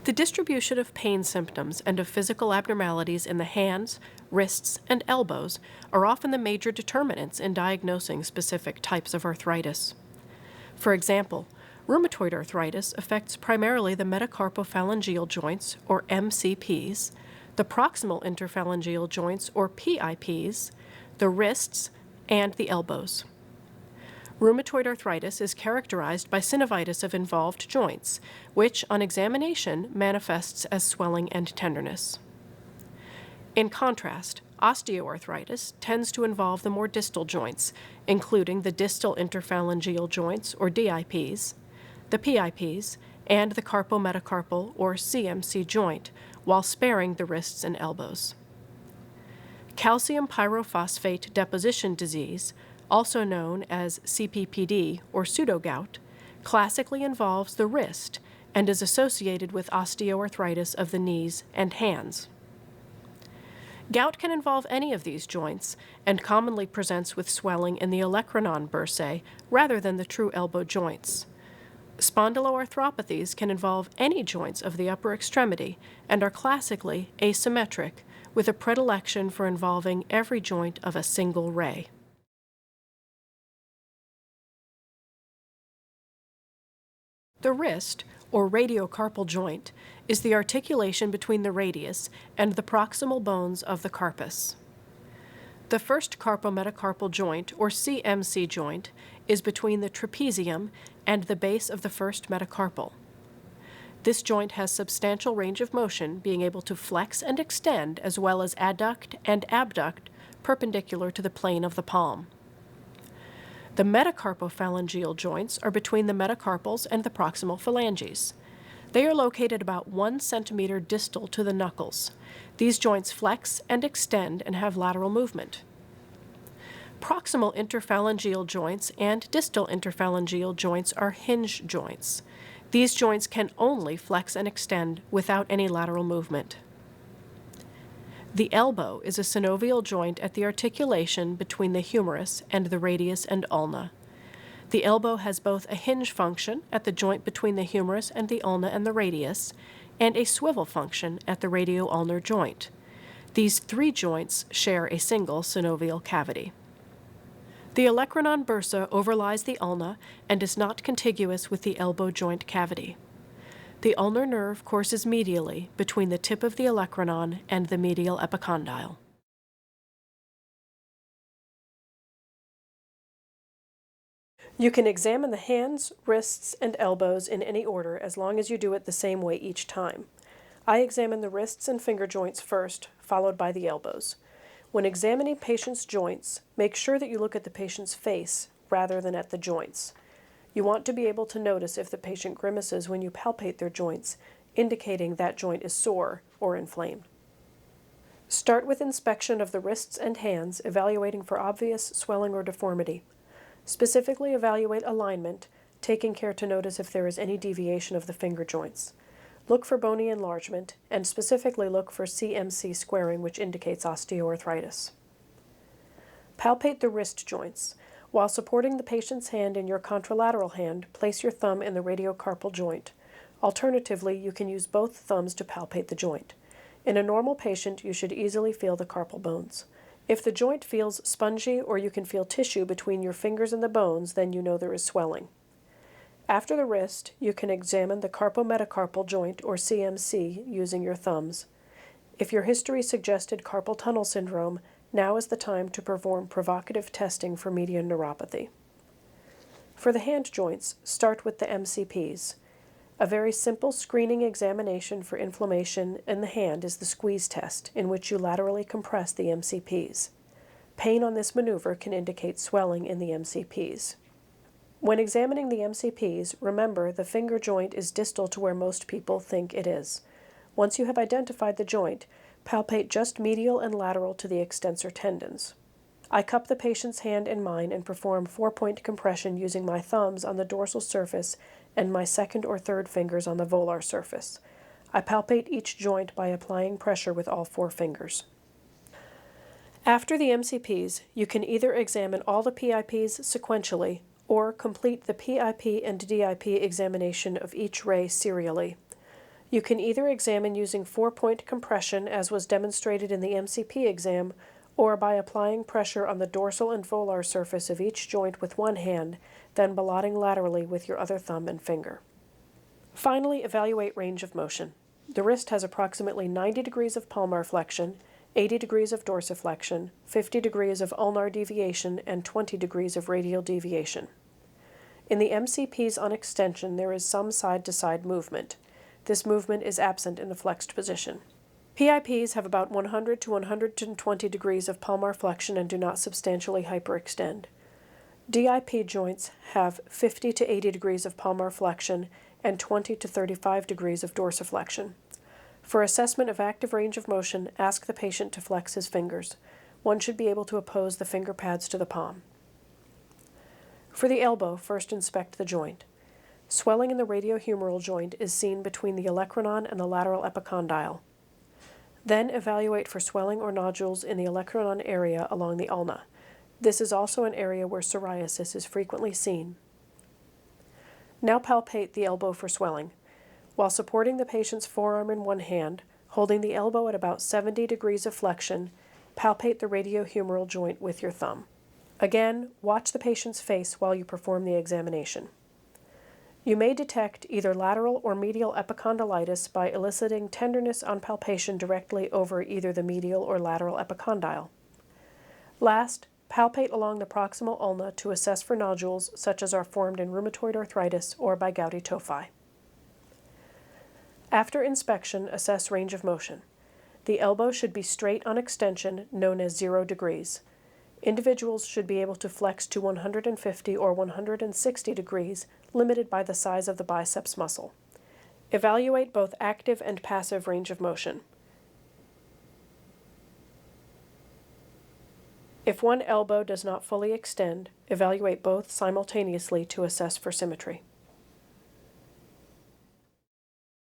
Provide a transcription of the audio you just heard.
The distribution of pain symptoms and of physical abnormalities in the hands, wrists, and elbows are often the major determinants in diagnosing specific types of arthritis. For example, rheumatoid arthritis affects primarily the metacarpophalangeal joints, or MCPs, the proximal interphalangeal joints, or PIPs, the wrists, and the elbows. Rheumatoid arthritis is characterized by synovitis of involved joints, which, on examination, manifests as swelling and tenderness. In contrast, osteoarthritis tends to involve the more distal joints, including the distal interphalangeal joints, or DIPs, the PIPs, and the carpometacarpal, or CMC joint, while sparing the wrists and elbows. Calcium pyrophosphate deposition disease, also known as CPPD or pseudogout, classically involves the wrist and is associated with osteoarthritis of the knees and hands. Gout can involve any of these joints and commonly presents with swelling in the olecranon bursae rather than the true elbow joints. Spondyloarthropathies can involve any joints of the upper extremity and are classically asymmetric, with a predilection for involving every joint of a single ray. The wrist, or radiocarpal joint, is the articulation between the radius and the proximal bones of the carpus. The first carpometacarpal joint, or CMC joint, is between the trapezium and the base of the first metacarpal. This joint has substantial range of motion, being able to flex and extend as well as adduct and abduct perpendicular to the plane of the palm. The metacarpophalangeal joints are between the metacarpals and the proximal phalanges. They are located about 1 centimeter distal to the knuckles. These joints flex and extend and have lateral movement. Proximal interphalangeal joints and distal interphalangeal joints are hinge joints. These joints can only flex and extend without any lateral movement. The elbow is a synovial joint at the articulation between the humerus and the radius and ulna. The elbow has both a hinge function at the joint between the humerus and the ulna and the radius, and a swivel function at the radio-ulnar joint. These three joints share a single synovial cavity. The olecranon bursa overlies the ulna and is not contiguous with the elbow joint cavity. The ulnar nerve courses medially between the tip of the olecranon and the medial epicondyle. You can examine the hands, wrists, and elbows in any order as long as you do it the same way each time. I examine the wrists and finger joints first, followed by the elbows. When examining patients' joints, make sure that you look at the patient's face rather than at the joints. You want to be able to notice if the patient grimaces when you palpate their joints, indicating that joint is sore or inflamed. Start with inspection of the wrists and hands, evaluating for obvious swelling or deformity. Specifically evaluate alignment, taking care to notice if there is any deviation of the finger joints. Look for bony enlargement, and specifically look for CMC squaring, which indicates osteoarthritis. Palpate the wrist joints. While supporting the patient's hand in your contralateral hand, place your thumb in the radiocarpal joint. Alternatively, you can use both thumbs to palpate the joint. In a normal patient, you should easily feel the carpal bones. If the joint feels spongy or you can feel tissue between your fingers and the bones, then you know there is swelling. After the wrist, you can examine the carpometacarpal joint, or CMC, using your thumbs. If your history suggested carpal tunnel syndrome, now is the time to perform provocative testing for median neuropathy. For the hand joints, start with the MCPs. A very simple screening examination for inflammation in the hand is the squeeze test, in which you laterally compress the MCPs. Pain on this maneuver can indicate swelling in the MCPs. When examining the MCPs, remember the finger joint is distal to where most people think it is. Once you have identified the joint, palpate just medial and lateral to the extensor tendons. I cup the patient's hand in mine and perform 4-point compression using my thumbs on the dorsal surface and my second or third fingers on the volar surface. I palpate each joint by applying pressure with all 4 fingers. After the MCPs, you can either examine all the PIPs sequentially or complete the PIP and DIP examination of each ray serially. You can either examine using 4-point compression, as was demonstrated in the MCP exam, or by applying pressure on the dorsal and volar surface of each joint with one hand, then ballotting laterally with your other thumb and finger. Finally, evaluate range of motion. The wrist has approximately 90 degrees of palmar flexion, 80 degrees of dorsiflexion, 50 degrees of ulnar deviation, and 20 degrees of radial deviation. In the MCPs on extension, there is some side-to-side movement. This movement is absent in the flexed position. PIPs have about 100 to 120 degrees of palmar flexion and do not substantially hyperextend. DIP joints have 50 to 80 degrees of palmar flexion and 20 to 35 degrees of dorsiflexion. For assessment of active range of motion, ask the patient to flex his fingers. One should be able to oppose the finger pads to the palm. For the elbow, first inspect the joint. Swelling in the radiohumeral joint is seen between the olecranon and the lateral epicondyle. Then evaluate for swelling or nodules in the olecranon area along the ulna. This is also an area where psoriasis is frequently seen. Now palpate the elbow for swelling. While supporting the patient's forearm in one hand, holding the elbow at about 70 degrees of flexion, palpate the radiohumeral joint with your thumb. Again, watch the patient's face while you perform the examination. You may detect either lateral or medial epicondylitis by eliciting tenderness on palpation directly over either the medial or lateral epicondyle. Last, palpate along the proximal ulna to assess for nodules such as are formed in rheumatoid arthritis or by gouty tophi. After inspection, assess range of motion. The elbow should be straight on extension, known as 0 degrees. Individuals should be able to flex to 150 or 160 degrees, limited by the size of the biceps muscle. Evaluate both active and passive range of motion. If one elbow does not fully extend, evaluate both simultaneously to assess for symmetry.